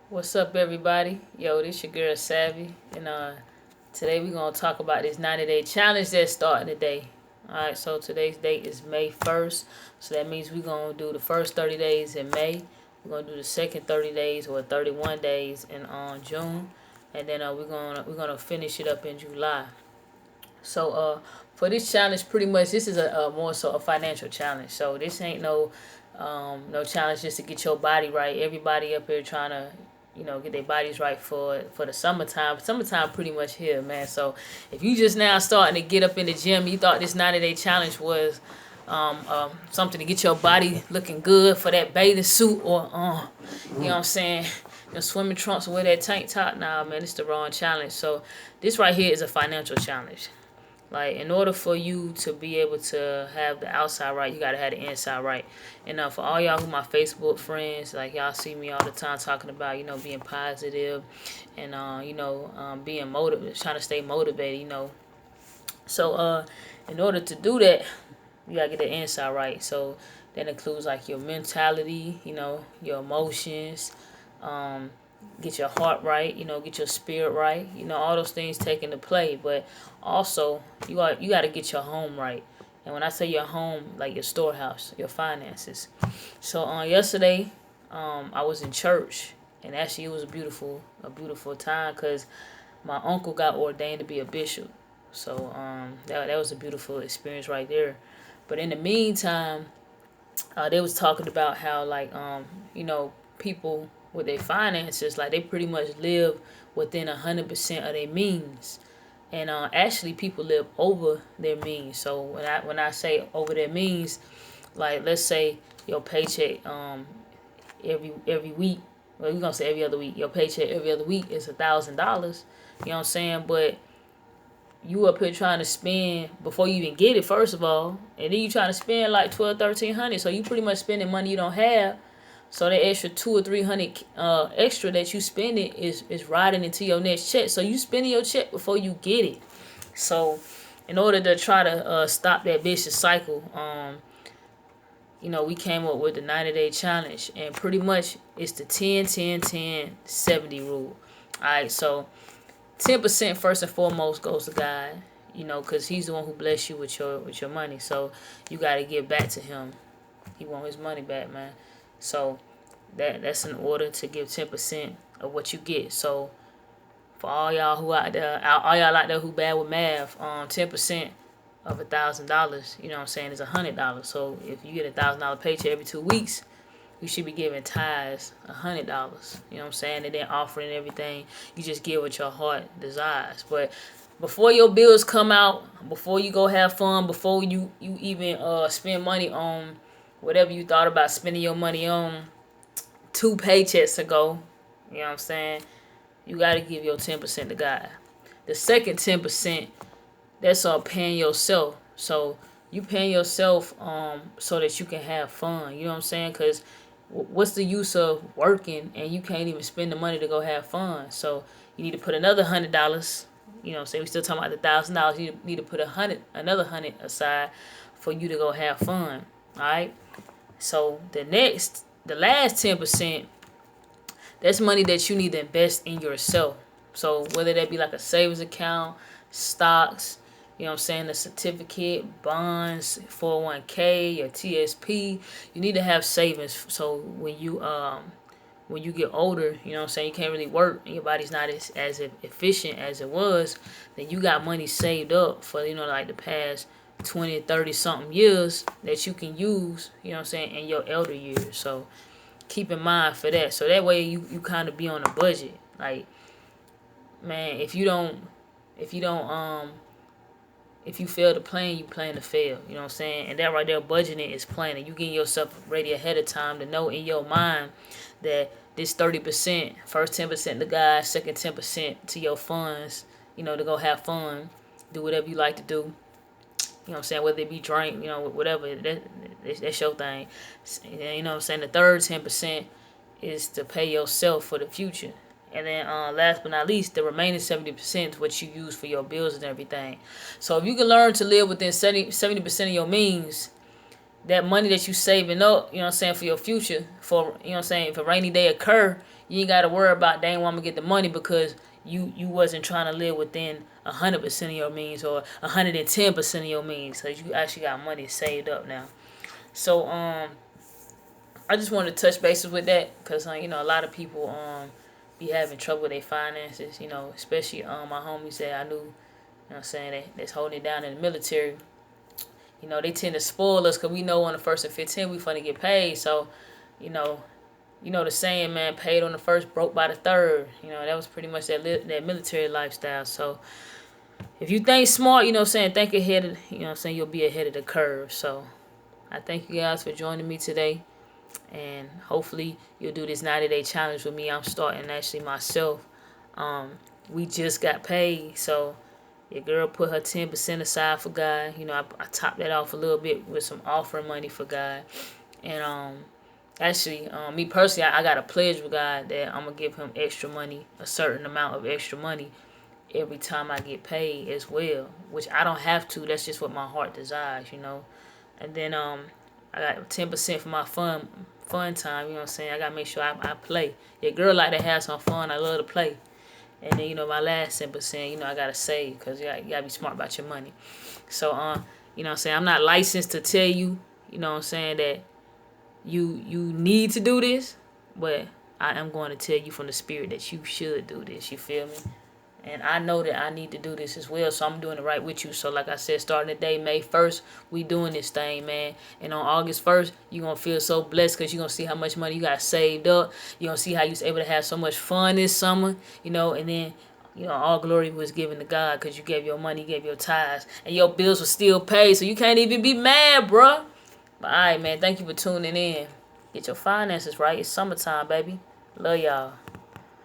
What's up, everybody? Yo, this your girl Saavy, and today we're gonna talk about this 90-day challenge that's starting today. All right, so today's date is May 1st, so that means we're gonna do the first 30 days in May. We're gonna do the second 30 days or 31 days in June, and then we're gonna finish it up in July. So for this challenge, pretty much this is a more so a financial challenge. So this ain't no challenge just to get your body right. Everybody up here trying to get their bodies right for the summertime. Summertime pretty much here, man. So if you just now starting to get up in the gym, you thought this 90-day challenge was something to get your body looking good for that bathing suit or you know what I'm saying, your swimming trunks or wear that tank top. Nah, man, it's the wrong challenge. So this right here is a financial challenge. Like, in order for you to be able to have the outside right, you gotta have the inside right. And for all y'all who my Facebook friends, like y'all see me all the time talking about, being positive and being motivated, trying to stay motivated. So in order to do that, you gotta get the inside right. So that includes like your mentality, your emotions, um, get your heart right, get your spirit right, all those things take into play. But also you got to get your home right. And when I say your home, like your storehouse, your finances. So on yesterday, I was in church, and actually it was a beautiful time because my uncle got ordained to be a bishop. So that was a beautiful experience right there. But in the meantime, they was talking about how like people with their finances, like they pretty much live within 100% of their means. And actually people live over their means. So when I say over their means, like let's say your paycheck every week, well, we're gonna say every other week, your paycheck every other week is $1,000. You know what I'm saying? But you up here trying to spend before you even get it, first of all, and then you trying to spend like 1,200, 1,300. So you pretty much spending money you don't have. So the extra 200 or 300 extra that you spending is riding into your next check. So you spending your check before you get it. So in order to try to stop that vicious cycle, we came up with the 90-day challenge, and pretty much it's the 10 10 10 70 rule. All right, so 10% first and foremost goes to God, because He's the one who bless you with your money. So you got to give back to Him. He want His money back, man. So that's in order to give 10% of what you get. So for all y'all who out there, all y'all out there who bad with math, 10% of $1,000, you know what I'm saying, is $100. So if you get $1,000 paycheck every 2 weeks, you should be giving tithes $100. You know what I'm saying? And then offering everything. You just give what your heart desires. But before your bills come out, before you go have fun, before you even spend money on whatever you thought about spending your money on 2 paychecks ago, you know what I'm saying? You got to give your 10% to God. The second 10%, that's all paying yourself. So you paying yourself so that you can have fun. You know what I'm saying? Because what's the use of working and you can't even spend the money to go have fun? So you need to put another $100. You know what I'm saying? We still talking about the $1,000. You need to put another 100 aside for you to go have fun. All right. So the last 10%, that's money that you need to invest in yourself. So whether that be like a savings account, stocks, you know what I'm saying, a certificate, bonds, 401k, your TSP, you need to have savings. So when you get older, you know what I'm saying, you can't really work and your body's not as efficient as it was, then you got money saved up for, like the past 20, 30 something years that you can use, you know what I'm saying, in your elder years. So keep in mind for that. So that way you kind of be on a budget. Like, man, if you fail to plan, you plan to fail. You know what I'm saying? And that right there, budgeting is planning. You getting yourself ready ahead of time to know in your mind that this 30%, first 10% to God, second 10% to your funds, to go have fun, do whatever you like to do. You know what I'm saying? Whether it be drink, whatever, that's your thing. You know what I'm saying? The third 10% is to pay yourself for the future. And then last but not least, the remaining 70% is what you use for your bills and everything. So if you can learn to live within 70% of your means, that money that you saving up, you know what I'm saying, for your future, for, you know what I'm saying, if a rainy day occur, you ain't got to worry about they ain't want to get the money because you wasn't trying to live within 100% of your means or 110% of your means, because you actually got money saved up now. So I just wanted to touch bases with that because you know, a lot of people be having trouble with their finances, you know, especially my homies that I knew, you know what I'm saying, that's holding it down in the military. You know, they tend to spoil us because we know on the 1st and 15th we finna get paid. So, you know, the saying, man, paid on the first, broke by the third. You know, that was pretty much that military lifestyle. So, if you think smart, you know what I'm saying, think ahead of, you know what I'm saying, you'll be ahead of the curve. So, I thank you guys for joining me today. And hopefully you'll do this 90-day challenge with me. I'm starting actually myself. We just got paid, so your girl put her 10% aside for God. You know, I topped that off a little bit with some offering money for God. And actually, me personally, I got a pledge with God that I'm gonna give him extra money, a certain amount of extra money every time I get paid as well. Which I don't have to. That's just what my heart desires, you know. And then I got 10% for my fun time. You know what I'm saying? I gotta make sure I play. Your girl like to have some fun. I love to play. And then, you know, my last 10%, you know, I gotta save because you gotta be smart about your money. So, you know what I'm saying, I'm not licensed to tell you, you know what I'm saying, that you need to do this, but I am going to tell you from the spirit that you should do this. You feel me? And I know that I need to do this as well, so I'm doing it right with you. So like I said, starting today, May 1st, we doing this thing, man. And on August 1st, you're going to feel so blessed because you're going to see how much money you got saved up. You're going to see how you was able to have so much fun this summer, you know, and then, you know, all glory was given to God because you gave your money, you gave your tithes, and your bills were still paid, so you can't even be mad, bruh. But all right, man, thank you for tuning in. Get your finances right. It's summertime, baby. Love y'all.